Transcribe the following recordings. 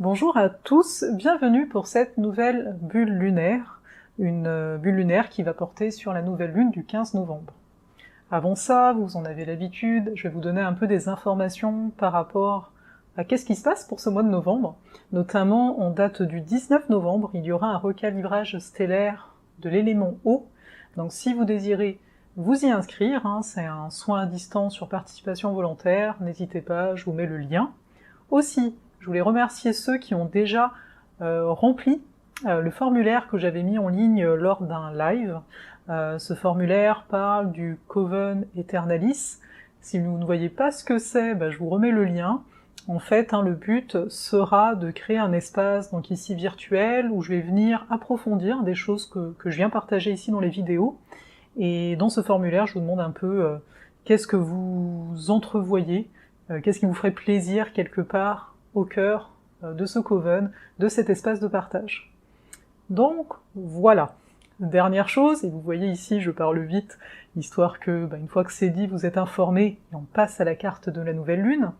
Bonjour à tous, bienvenue pour cette nouvelle bulle lunaire, une bulle lunaire qui va porter sur la nouvelle lune du 15 novembre. Avant ça, vous en avez l'habitude, je vais vous donner un peu des informations par rapport à qu'est-ce qui se passe pour ce mois de novembre. Notamment, en date du 19 novembre, il y aura un recalibrage stellaire de l'élément eau. Donc si vous désirez vous y inscrire, c'est un soin à distance sur participation volontaire, n'hésitez pas, je vous mets le lien. Aussi, je voulais remercier ceux qui ont déjà rempli le formulaire que j'avais mis en ligne lors d'un live. Ce formulaire parle du Coven Eternalis. Si vous ne voyez pas ce que c'est, je vous remets le lien. En fait, le but sera de créer un espace, donc ici virtuel, où je vais venir approfondir des choses que je viens partager ici dans les vidéos. Et dans ce formulaire, je vous demande un peu qu'est-ce que vous entrevoyez, qu'est-ce qui vous ferait plaisir quelque part au cœur de ce coven, de cet espace de partage. Donc, voilà. Dernière chose, et vous voyez ici, je parle vite, histoire que, une fois que c'est dit, vous êtes informés, et on passe à la carte de la nouvelle lune.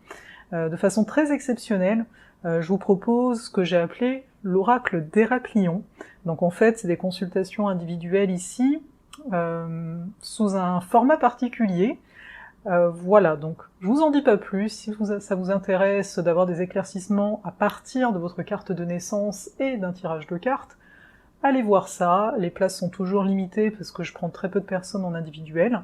De façon très exceptionnelle, je vous propose ce que j'ai appelé l'oracle d'Héraclion. Donc en fait, c'est des consultations individuelles ici, sous un format particulier. Voilà, donc je vous en dis pas plus. Si ça vous intéresse d'avoir des éclaircissements à partir de votre carte de naissance et d'un tirage de cartes, allez voir ça. Les places sont toujours limitées parce que je prends très peu de personnes en individuel.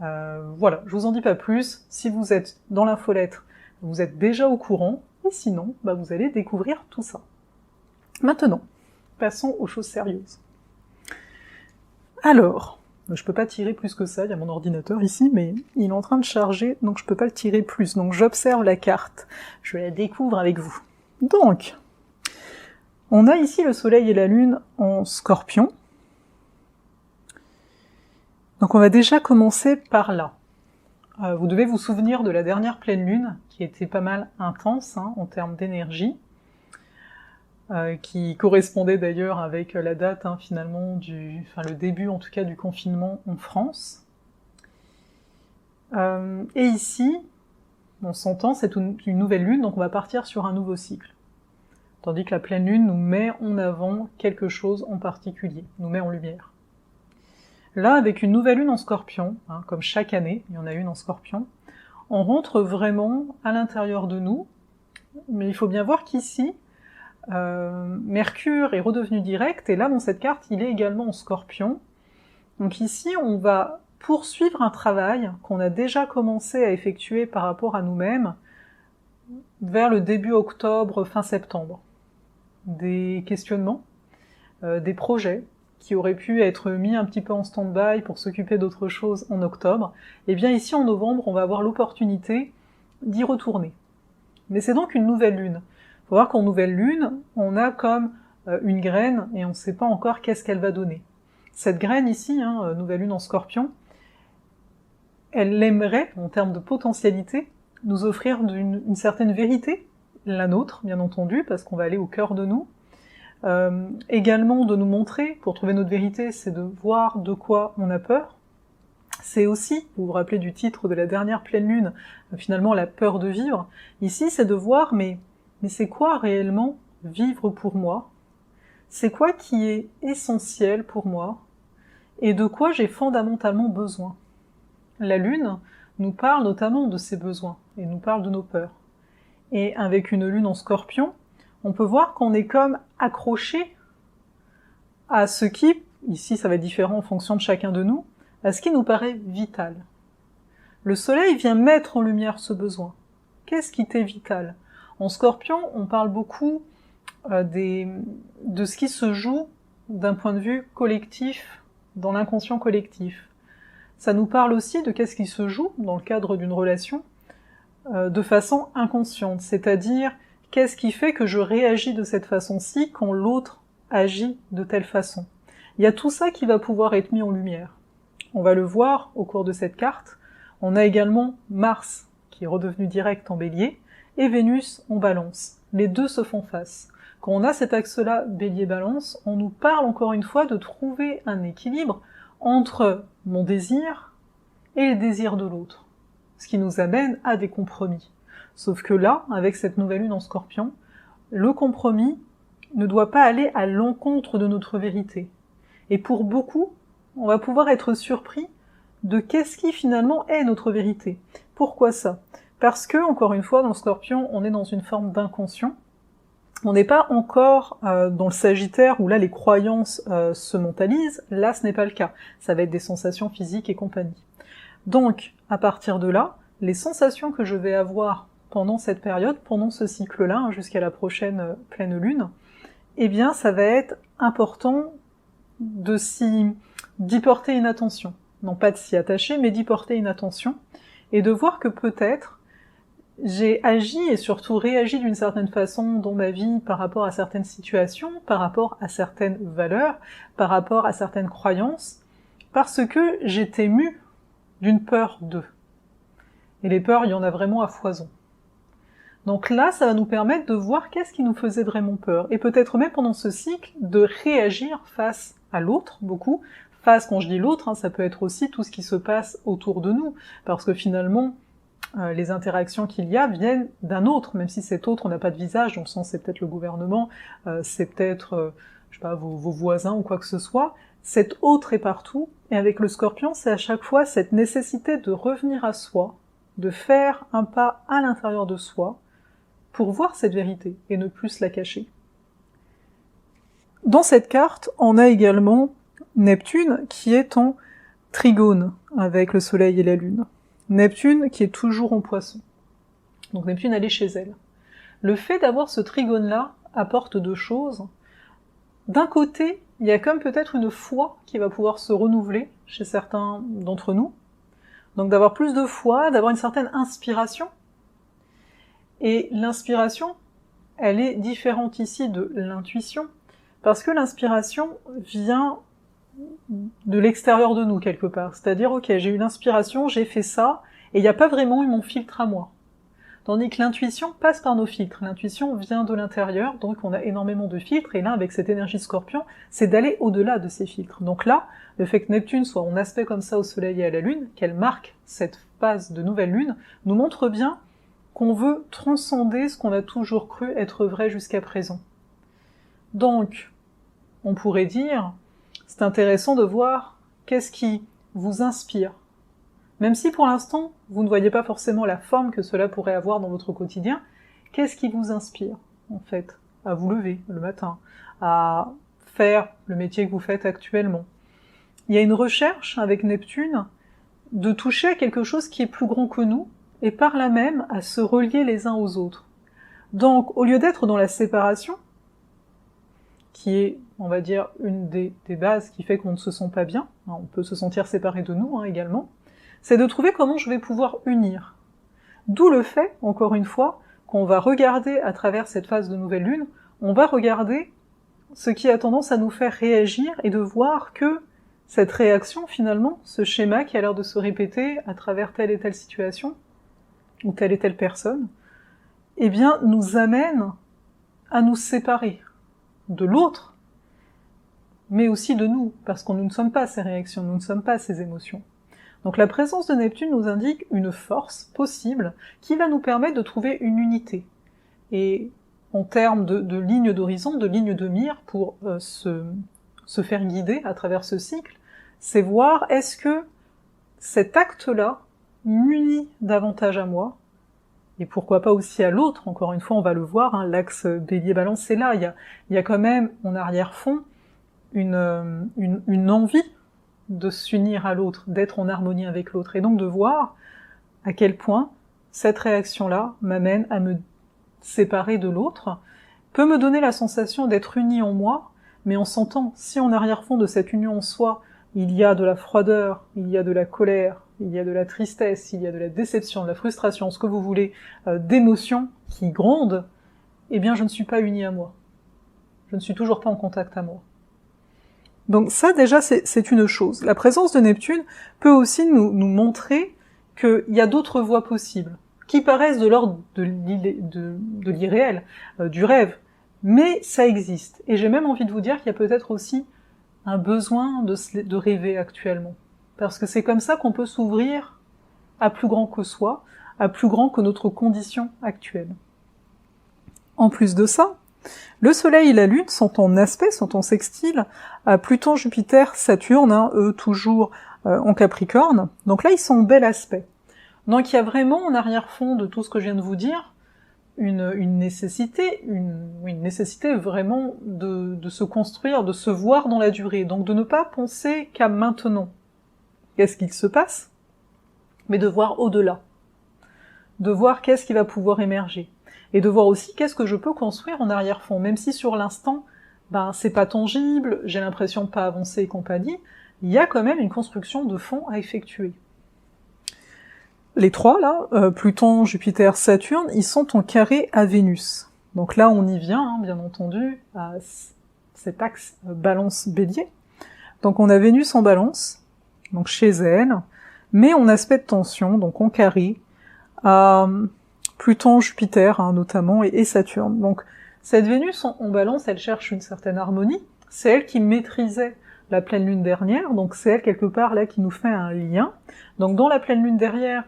Voilà, je vous en dis pas plus. Si vous êtes dans l'infolettre, vous êtes déjà au courant, et sinon, vous allez découvrir tout ça. Maintenant, passons aux choses sérieuses. Alors, je peux pas tirer plus que ça, il y a mon ordinateur ici, mais il est en train de charger, donc je peux pas le tirer plus. Donc j'observe la carte, je la découvre avec vous. Donc, on a ici le soleil et la lune en Scorpion. Donc on va déjà commencer par là. Vous devez vous souvenir de la dernière pleine lune, qui était pas mal intense en termes d'énergie, qui correspondait d'ailleurs avec la date finalement le début en tout cas du confinement en France. Et ici, on s'entend, c'est une nouvelle lune, donc on va partir sur un nouveau cycle. Tandis que la pleine lune nous met en avant quelque chose en particulier, nous met en lumière. Là, avec une nouvelle lune en Scorpion, comme chaque année, il y en a une en Scorpion, on rentre vraiment à l'intérieur de nous, mais il faut bien voir qu'ici, Mercure est redevenu direct, et là, dans cette carte, il est également en Scorpion. Donc ici, on va poursuivre un travail qu'on a déjà commencé à effectuer par rapport à nous-mêmes vers le début octobre, fin septembre. Des questionnements, des projets, qui auraient pu être mis un petit peu en stand-by pour s'occuper d'autres choses en octobre, et bien ici en novembre, on va avoir l'opportunité d'y retourner. Mais c'est donc une nouvelle lune. Il faut voir qu'en nouvelle lune, on a comme une graine, et on ne sait pas encore qu'est-ce qu'elle va donner. Cette graine ici, nouvelle lune en Scorpion, elle aimerait, en termes de potentialité, nous offrir une certaine vérité, la nôtre, bien entendu, parce qu'on va aller au cœur de nous, également de nous montrer, pour trouver notre vérité, c'est de voir de quoi on a peur. C'est aussi, vous vous rappelez du titre de la dernière pleine lune, finalement la peur de vivre. Ici, c'est de voir, mais c'est quoi réellement vivre pour moi? C'est quoi qui est essentiel pour moi? Et de quoi j'ai fondamentalement besoin? La lune nous parle notamment de ces besoins, et nous parle de nos peurs. Et avec une lune en Scorpion, on peut voir qu'on est comme accroché à ce qui, ici ça va être différent en fonction de chacun de nous, à ce qui nous paraît vital. Le soleil vient mettre en lumière ce besoin. Qu'est-ce qui t'est vital? En Scorpion, on parle beaucoup de ce qui se joue d'un point de vue collectif, dans l'inconscient collectif. Ça nous parle aussi de qu'est-ce qui se joue dans le cadre d'une relation de façon inconsciente, c'est-à-dire qu'est-ce qui fait que je réagis de cette façon-ci quand l'autre agit de telle façon. Il y a tout ça qui va pouvoir être mis en lumière. On va le voir au cours de cette carte. On a également Mars, qui est redevenu direct en Bélier, et Vénus en Balance. Les deux se font face. Quand on a cet axe-là, Bélier-Balance, on nous parle encore une fois de trouver un équilibre entre mon désir et les désirs de l'autre, ce qui nous amène à des compromis. Sauf que là, avec cette nouvelle lune en Scorpion, le compromis ne doit pas aller à l'encontre de notre vérité. Et pour beaucoup, on va pouvoir être surpris de qu'est-ce qui finalement est notre vérité. Pourquoi ça? Parce que, encore une fois, dans le Scorpion, on est dans une forme d'inconscient. On n'est pas encore dans le Sagittaire où là les croyances se mentalisent. Là, ce n'est pas le cas. Ça va être des sensations physiques et compagnie. Donc, à partir de là, les sensations que je vais avoir pendant cette période, pendant ce cycle-là, hein, jusqu'à la prochaine pleine lune, eh bien, ça va être important d'y porter une attention. Non pas de s'y attacher, mais d'y porter une attention, et de voir que peut-être j'ai agi et surtout réagi d'une certaine façon dans ma vie par rapport à certaines situations, par rapport à certaines valeurs, par rapport à certaines croyances, parce que j'étais mue d'une peur d'eux. Et les peurs, il y en a vraiment à foison. Donc là, ça va nous permettre de voir qu'est-ce qui nous faisait vraiment peur, et peut-être même pendant ce cycle, de réagir face à l'autre, beaucoup. Face, quand je dis l'autre, hein, ça peut être aussi tout ce qui se passe autour de nous, parce que finalement, les interactions qu'il y a viennent d'un autre, même si cet autre, on n'a pas de visage, dans le sens c'est peut-être le gouvernement, c'est peut-être, je sais pas, vos voisins ou quoi que ce soit. Cet autre est partout, et avec le Scorpion, c'est à chaque fois cette nécessité de revenir à soi, de faire un pas à l'intérieur de soi, pour voir cette vérité, et ne plus la cacher. Dans cette carte, on a également Neptune qui est en trigone avec le Soleil et la Lune. Neptune qui est toujours en Poisson. Donc Neptune, elle est chez elle. Le fait d'avoir ce trigone-là apporte deux choses. D'un côté, il y a comme peut-être une foi qui va pouvoir se renouveler chez certains d'entre nous. Donc d'avoir plus de foi, d'avoir une certaine inspiration. Et l'inspiration, elle est différente ici de l'intuition, parce que l'inspiration vient de l'extérieur de nous, quelque part. C'est-à-dire, ok, j'ai eu l'inspiration, j'ai fait ça, et il n'y a pas vraiment eu mon filtre à moi. Tandis que l'intuition passe par nos filtres. L'intuition vient de l'intérieur, donc on a énormément de filtres, et là, avec cette énergie Scorpion, c'est d'aller au-delà de ces filtres. Donc là, le fait que Neptune soit en aspect comme ça au Soleil et à la Lune, qu'elle marque cette phase de nouvelle Lune, nous montre bien qu'on veut transcender ce qu'on a toujours cru être vrai jusqu'à présent. Donc, on pourrait dire, c'est intéressant de voir qu'est-ce qui vous inspire. Même si pour l'instant, vous ne voyez pas forcément la forme que cela pourrait avoir dans votre quotidien, qu'est-ce qui vous inspire, en fait, à vous lever le matin, à faire le métier que vous faites actuellement. Il y a une recherche avec Neptune de toucher à quelque chose qui est plus grand que nous, et par là même à se relier les uns aux autres. Donc, au lieu d'être dans la séparation, qui est, on va dire, une des bases qui fait qu'on ne se sent pas bien, on peut se sentir séparé de nous également, c'est de trouver comment je vais pouvoir unir. D'où le fait, encore une fois, qu'on va regarder à travers cette phase de nouvelle lune, on va regarder ce qui a tendance à nous faire réagir et de voir que cette réaction, finalement, ce schéma qui a l'air de se répéter à travers telle et telle situation, ou telle et telle personne, eh bien, nous amène à nous séparer de l'autre, mais aussi de nous, parce que nous ne sommes pas ces réactions, nous ne sommes pas ces émotions. Donc la présence de Neptune nous indique une force possible qui va nous permettre de trouver une unité. Et en termes de ligne d'horizon, de ligne de mire, pour se faire guider à travers ce cycle, c'est voir est-ce que cet acte-là m'unit davantage à moi, et pourquoi pas aussi à l'autre, encore une fois on va le voir, l'axe Bélier-Balance c'est là, il y a quand même en arrière-fond une envie de s'unir à l'autre, d'être en harmonie avec l'autre, et donc de voir à quel point cette réaction-là m'amène à me séparer de l'autre, peut me donner la sensation d'être uni en moi, mais en sentant, si en arrière-fond de cette union en soi, il y a de la froideur, il y a de la colère, il y a de la tristesse, il y a de la déception, de la frustration, ce que vous voulez, d'émotions qui grondent, eh bien je ne suis pas uni à moi. Je ne suis toujours pas en contact à moi. Donc ça déjà c'est une chose. La présence de Neptune peut aussi nous montrer qu'il y a d'autres voies possibles, qui paraissent de l'ordre de l'irréel, du rêve, mais ça existe. Et j'ai même envie de vous dire qu'il y a peut-être aussi un besoin de rêver actuellement. Parce que c'est comme ça qu'on peut s'ouvrir à plus grand que soi, à plus grand que notre condition actuelle. En plus de ça, le Soleil et la Lune sont en aspect, sont en sextile à Pluton, Jupiter, Saturne, hein, eux toujours en Capricorne. Donc là, ils sont en bel aspect. Donc il y a vraiment en arrière-fond de tout ce que je viens de vous dire une nécessité, une nécessité vraiment de se construire, de se voir dans la durée, donc de ne pas penser qu'à maintenant. Qu'est-ce qu'il se passe? Mais de voir au-delà. De voir qu'est-ce qui va pouvoir émerger. Et de voir aussi qu'est-ce que je peux construire en arrière-fond, même si sur l'instant, ben, c'est pas tangible, j'ai l'impression de pas avancer et compagnie, il y a quand même une construction de fond à effectuer. Les trois, là, Pluton, Jupiter, Saturne, ils sont en carré à Vénus. Donc là, on y vient, hein, bien entendu, à cet axe Balance-Bélier. Donc on a Vénus en Balance, donc chez elle, mais en aspect de tension, donc en carré, à Pluton, Jupiter, hein, notamment, et Saturne. Donc cette Vénus en Balance, elle cherche une certaine harmonie, c'est elle qui maîtrisait la pleine lune dernière, donc c'est elle quelque part là qui nous fait un lien. Donc dans la pleine lune dernière,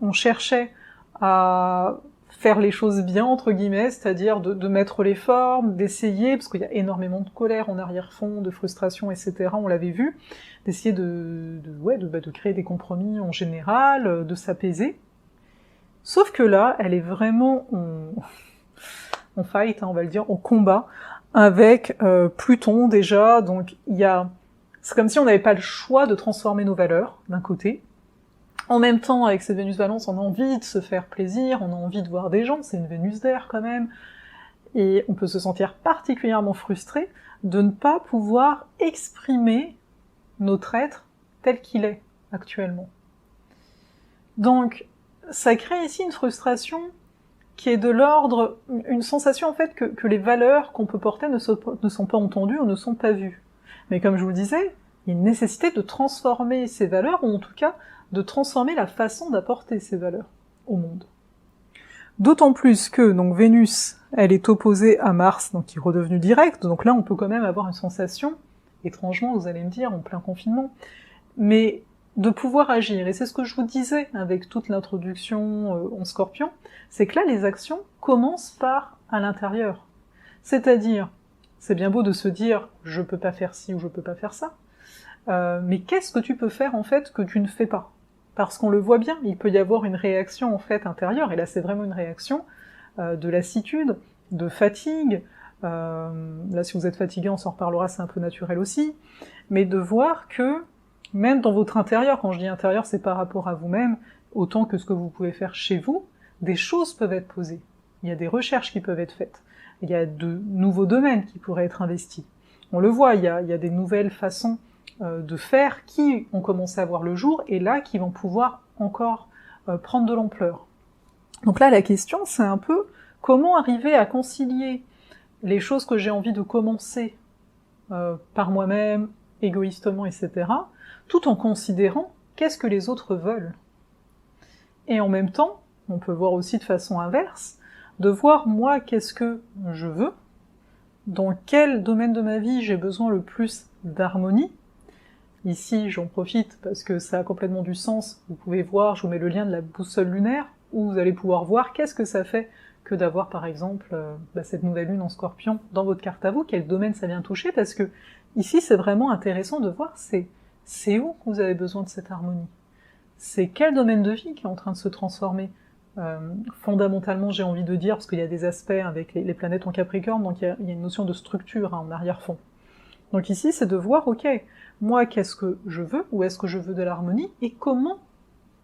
on cherchait à faire les choses bien, entre guillemets, c'est-à-dire de mettre les formes, d'essayer, parce qu'il y a énormément de colère en arrière-fond, de frustration, etc., on l'avait vu, d'essayer de créer des compromis en général, de s'apaiser. Sauf que là, elle est vraiment en fight, hein, on va le dire, en combat, avec Pluton déjà, donc c'est comme si on n'avait pas le choix de transformer nos valeurs, d'un côté. En même temps, avec cette Vénus Balance, on a envie de se faire plaisir, on a envie de voir des gens, c'est une Vénus d'air quand même, et on peut se sentir particulièrement frustré de ne pas pouvoir exprimer notre être tel qu'il est actuellement. Donc, ça crée ici une frustration qui est de l'ordre, une sensation en fait que les valeurs qu'on peut porter ne sont pas entendues ou ne sont pas vues. Mais comme je vous le disais, il y a une nécessité de transformer ces valeurs, ou en tout cas de transformer la façon d'apporter ces valeurs au monde. D'autant plus que donc Vénus, elle est opposée à Mars, donc qui est redevenu direct, donc là on peut quand même avoir une sensation, étrangement vous allez me dire, en plein confinement, mais de pouvoir agir, et c'est ce que je vous disais avec toute l'introduction en Scorpion, c'est que là les actions commencent par à l'intérieur. C'est-à-dire, c'est bien beau de se dire « je peux pas faire ci ou je peux pas faire ça », mais qu'est-ce que tu peux faire en fait que tu ne fais pas? Parce qu'on le voit bien, il peut y avoir une réaction en fait intérieure, et là c'est vraiment une réaction de lassitude, de fatigue, là si vous êtes fatigué on s'en reparlera, c'est un peu naturel aussi, mais de voir que même dans votre intérieur, quand je dis intérieur c'est par rapport à vous-même, autant que ce que vous pouvez faire chez vous, des choses peuvent être posées, il y a des recherches qui peuvent être faites, il y a de nouveaux domaines qui pourraient être investis. On le voit, il y a des nouvelles façons de faire qui ont commencé à voir le jour, et là qui vont pouvoir encore prendre de l'ampleur. Donc là la question c'est un peu comment arriver à concilier les choses que j'ai envie de commencer par moi-même, égoïstement, etc., tout en considérant qu'est-ce que les autres veulent. Et en même temps, on peut voir aussi de façon inverse, de voir moi qu'est-ce que je veux, dans quel domaine de ma vie j'ai besoin le plus d'harmonie. Ici, j'en profite parce que ça a complètement du sens, vous pouvez voir, je vous mets le lien de la boussole lunaire, où vous allez pouvoir voir qu'est-ce que ça fait que d'avoir par exemple cette nouvelle lune en Scorpion dans votre carte à vous, quel domaine ça vient toucher, parce que ici c'est vraiment intéressant de voir c'est où que vous avez besoin de cette harmonie. C'est quel domaine de vie qui est en train de se transformer fondamentalement, j'ai envie de dire, parce qu'il y a des aspects avec les planètes en Capricorne, donc il y a une notion de structure en arrière-fond. Donc ici, c'est de voir, ok, moi, qu'est-ce que je veux, où est-ce que je veux de l'harmonie, et comment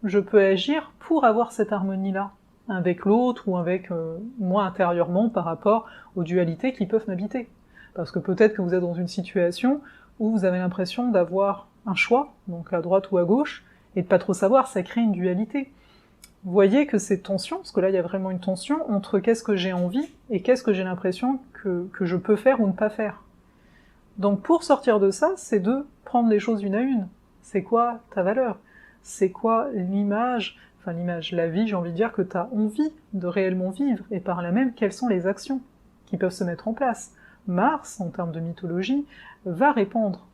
je peux agir pour avoir cette harmonie-là, avec l'autre, ou avec moi intérieurement par rapport aux dualités qui peuvent m'habiter. Parce que peut-être que vous êtes dans une situation où vous avez l'impression d'avoir un choix, donc à droite ou à gauche, et de pas trop savoir, ça crée une dualité. Vous voyez que ces tensions, parce que là il y a vraiment une tension entre qu'est-ce que j'ai envie et qu'est-ce que j'ai l'impression que je peux faire ou ne pas faire. Donc pour sortir de ça, c'est de prendre les choses une à une. C'est quoi ta valeur? C'est quoi l'image, la vie, j'ai envie de dire, que tu as envie de réellement vivre, et par là même, quelles sont les actions qui peuvent se mettre en place? Mars, en termes de mythologie, va répondre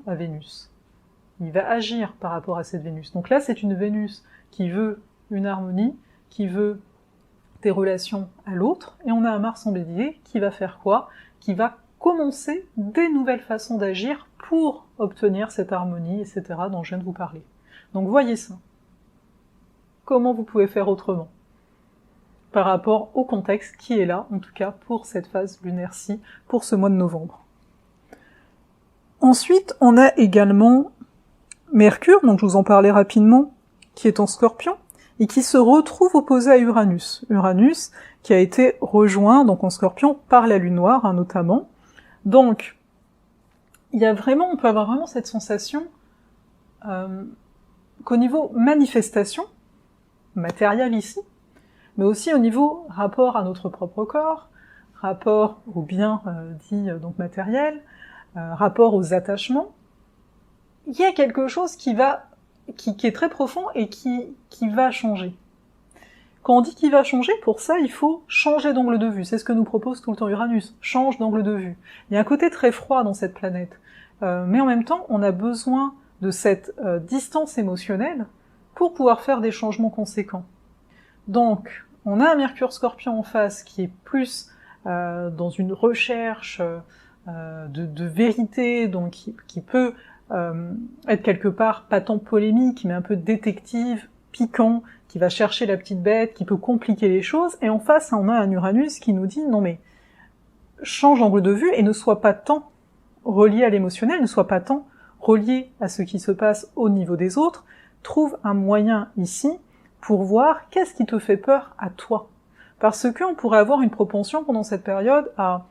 à Vénus. Il va agir par rapport à cette Vénus. Donc là, c'est une Vénus qui veut une harmonie, qui veut tes relations à l'autre, et on a un Mars en Bélier qui va faire quoi? Qui va commencer des nouvelles façons d'agir pour obtenir cette harmonie, etc., dont je viens de vous parler. Donc voyez ça. Comment vous pouvez faire autrement par rapport au contexte qui est là, en tout cas pour cette phase lunaire-ci, pour ce mois de novembre. Ensuite, on a également Mercure, donc je vous en parlais rapidement, qui est en Scorpion, et qui se retrouve opposé à Uranus. Uranus qui a été rejoint, donc en Scorpion, par la Lune noire, notamment. Donc, on peut avoir vraiment cette sensation qu'au niveau manifestation, matériel ici, mais aussi au niveau rapport à notre propre corps, rapport au bien dit donc matériel, rapport aux attachements, il y a quelque chose qui est très profond et qui va changer. Quand on dit qu'il va changer, pour ça, il faut changer d'angle de vue. C'est ce que nous propose tout le temps Uranus. Change d'angle de vue. Il y a un côté très froid dans cette planète. Mais en même temps, on a besoin de cette distance émotionnelle pour pouvoir faire des changements conséquents. Donc, on a un Mercure Scorpion en face qui est plus dans une recherche de vérité, donc qui peut être quelque part pas tant polémique, mais un peu détective, piquant, qui va chercher la petite bête, qui peut compliquer les choses, et en face, on a un Uranus qui nous dit « Non mais, change d'angle de vue et ne sois pas tant relié à l'émotionnel, ne sois pas tant relié à ce qui se passe au niveau des autres, trouve un moyen ici pour voir qu'est-ce qui te fait peur à toi. » Parce qu'on pourrait avoir une propension pendant cette période à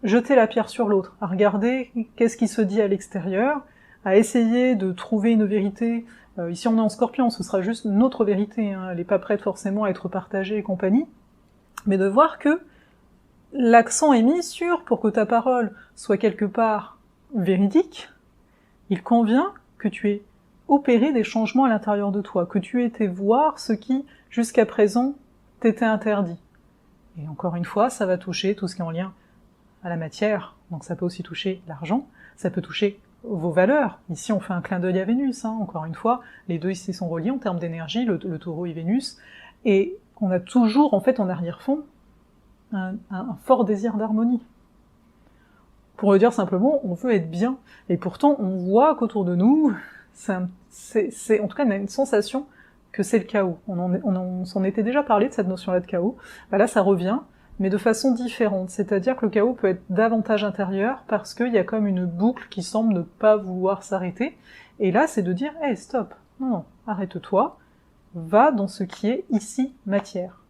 jeter la pierre sur l'autre, à regarder qu'est-ce qui se dit à l'extérieur, à essayer de trouver une vérité. Ici on est en Scorpion, ce sera juste notre vérité, hein, elle n'est pas prête forcément à être partagée et compagnie, mais de voir que l'accent est mis sur, pour que ta parole soit quelque part véridique, il convient que tu aies opéré des changements à l'intérieur de toi, que tu aies été voir ce qui, jusqu'à présent, t'était interdit. Et encore une fois, ça va toucher tout ce qui est en lien à la matière, donc ça peut aussi toucher l'argent, ça peut toucher vos valeurs. Ici, on fait un clin d'œil à Vénus, hein. Encore une fois, les deux ici sont reliés en termes d'énergie, le taureau et Vénus, et on a toujours, en fait, en arrière-fond, un fort désir d'harmonie. Pour le dire simplement, on veut être bien, et pourtant, on voit qu'autour de nous, en tout cas, on a une sensation que c'est le chaos. On s'en était déjà parlé de cette notion-là de chaos, bah là, ça revient, mais de façon différente, c'est-à-dire que le chaos peut être davantage intérieur parce qu'il y a comme une boucle qui semble ne pas vouloir s'arrêter, et là c'est de dire « Hey, stop, non, arrête-toi, va dans ce qui est ici matière ».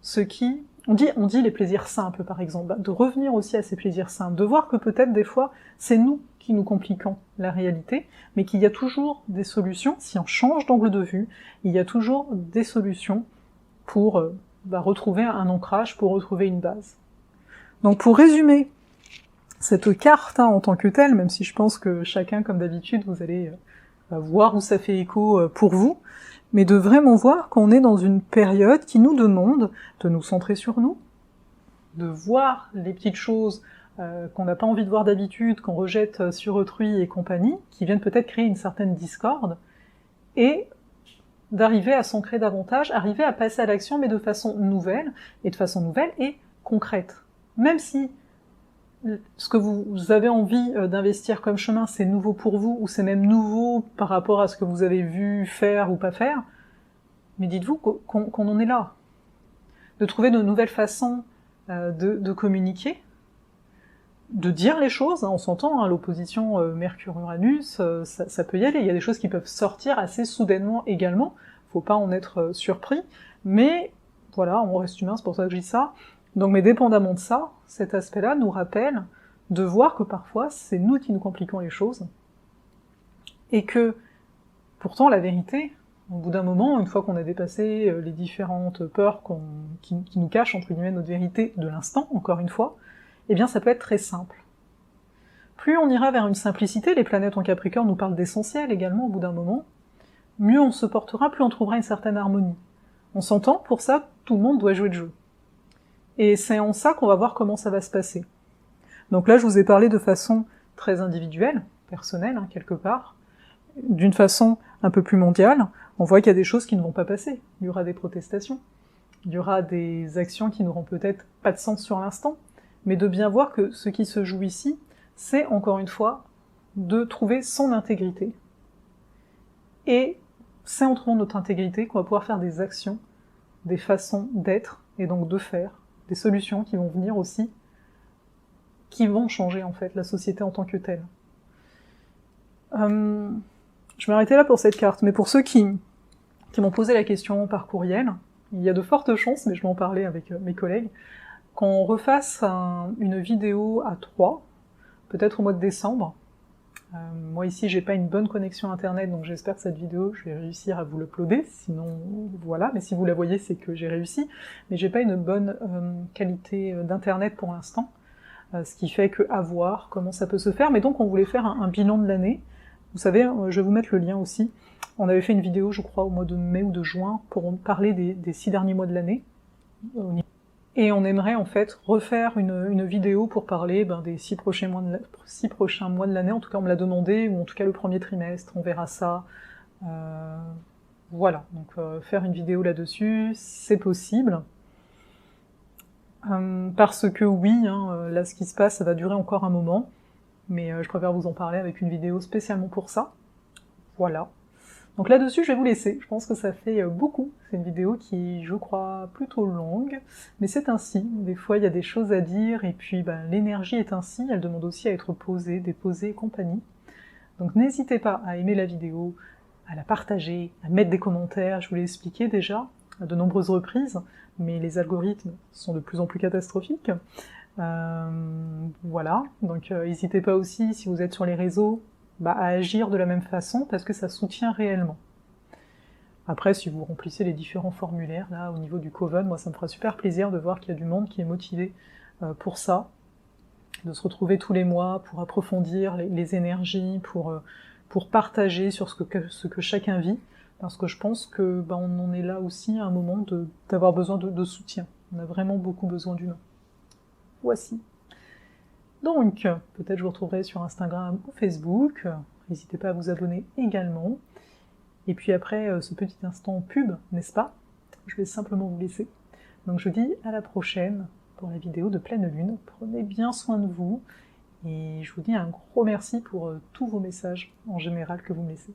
Ce qui, on dit les plaisirs simples par exemple, de revenir aussi à ces plaisirs simples, de voir que peut-être des fois c'est nous qui nous compliquons la réalité, mais qu'il y a toujours des solutions, si on change d'angle de vue, il y a toujours des solutions pour retrouver un ancrage, pour retrouver une base. Donc pour résumer cette carte en tant que telle, même si je pense que chacun, comme d'habitude, vous allez voir où ça fait écho pour vous, mais de vraiment voir qu'on est dans une période qui nous demande de nous centrer sur nous, de voir les petites choses qu'on n'a pas envie de voir d'habitude, qu'on rejette sur autrui et compagnie, qui viennent peut-être créer une certaine discorde, et d'arriver à s'ancrer davantage, arriver à passer à l'action, mais de façon nouvelle et concrète. Même si ce que vous avez envie d'investir comme chemin, c'est nouveau pour vous, ou c'est même nouveau par rapport à ce que vous avez vu faire ou pas faire, mais dites-vous qu'on en est là. De trouver de nouvelles façons de communiquer, de dire les choses, hein, on s'entend, hein, l'opposition Mercure-Uranus, ça peut y aller, il y a des choses qui peuvent sortir assez soudainement également, faut pas en être surpris, mais voilà, on reste humain, c'est pour ça que je dis ça. Donc, mais dépendamment de ça, cet aspect-là nous rappelle de voir que parfois, c'est nous qui nous compliquons les choses, et que, pourtant, la vérité, au bout d'un moment, une fois qu'on a dépassé les différentes peurs qui nous cachent, entre guillemets, notre vérité de l'instant, encore une fois, eh bien ça peut être très simple. Plus on ira vers une simplicité, les planètes en Capricorne nous parlent d'essentiel également au bout d'un moment, mieux on se portera, plus on trouvera une certaine harmonie. On s'entend, pour ça, tout le monde doit jouer le jeu. Et c'est en ça qu'on va voir comment ça va se passer. Donc là, je vous ai parlé de façon très individuelle, personnelle, hein, quelque part, d'une façon un peu plus mondiale. On voit qu'il y a des choses qui ne vont pas passer, il y aura des protestations. Il y aura des actions qui n'auront peut-être pas de sens sur l'instant, mais de bien voir que ce qui se joue ici, c'est encore une fois de trouver son intégrité. Et c'est en trouvant notre intégrité qu'on va pouvoir faire des actions, des façons d'être et donc de faire, des solutions qui vont venir aussi, qui vont changer en fait la société en tant que telle. Je vais arrêter là pour cette carte, mais pour ceux qui m'ont posé la question par courriel, il y a de fortes chances, mais je vais en parler avec mes collègues, qu'on refasse une vidéo à 3, peut-être au mois de décembre. Moi ici j'ai pas une bonne connexion internet, donc j'espère que cette vidéo je vais réussir à vous l'uploader, sinon voilà, mais si vous la voyez c'est que j'ai réussi, mais j'ai pas une bonne qualité d'internet pour l'instant, ce qui fait que à voir comment ça peut se faire, mais donc on voulait faire un bilan de l'année. Vous savez, je vais vous mettre le lien aussi, on avait fait une vidéo je crois au mois de mai ou de juin pour parler des 6 derniers mois de l'année, et on aimerait en fait refaire une vidéo pour parler des 6 prochains mois de l'année, en tout cas on me l'a demandé, ou en tout cas le premier trimestre, on verra ça. Voilà, donc faire une vidéo là-dessus, c'est possible. Parce que oui, là ce qui se passe, ça va durer encore un moment, mais je préfère vous en parler avec une vidéo spécialement pour ça. Voilà. Donc là-dessus, je vais vous laisser. Je pense que ça fait beaucoup. C'est une vidéo qui, je crois, plutôt longue, mais c'est ainsi. Des fois, il y a des choses à dire, et puis l'énergie est ainsi, elle demande aussi à être posée, déposée et compagnie. Donc n'hésitez pas à aimer la vidéo, à la partager, à mettre des commentaires, je vous l'ai expliqué déjà, à de nombreuses reprises, mais les algorithmes sont de plus en plus catastrophiques. Voilà, donc n'hésitez pas aussi, si vous êtes sur les réseaux, à agir de la même façon, parce que ça soutient réellement. Après, si vous remplissez les différents formulaires, là, au niveau du Coven, moi ça me fera super plaisir de voir qu'il y a du monde qui est motivé pour ça, de se retrouver tous les mois, pour approfondir les énergies, pour partager sur ce que chacun vit, parce que je pense que on en est là aussi à un moment d'avoir besoin de soutien. On a vraiment beaucoup besoin d'humains. Voici. Donc, peut-être je vous retrouverai sur Instagram ou Facebook, n'hésitez pas à vous abonner également. Et puis après ce petit instant pub, n'est-ce pas? Je vais simplement vous laisser. Donc je vous dis à la prochaine pour la vidéo de pleine lune. Prenez bien soin de vous, et je vous dis un gros merci pour tous vos messages en général que vous me laissez.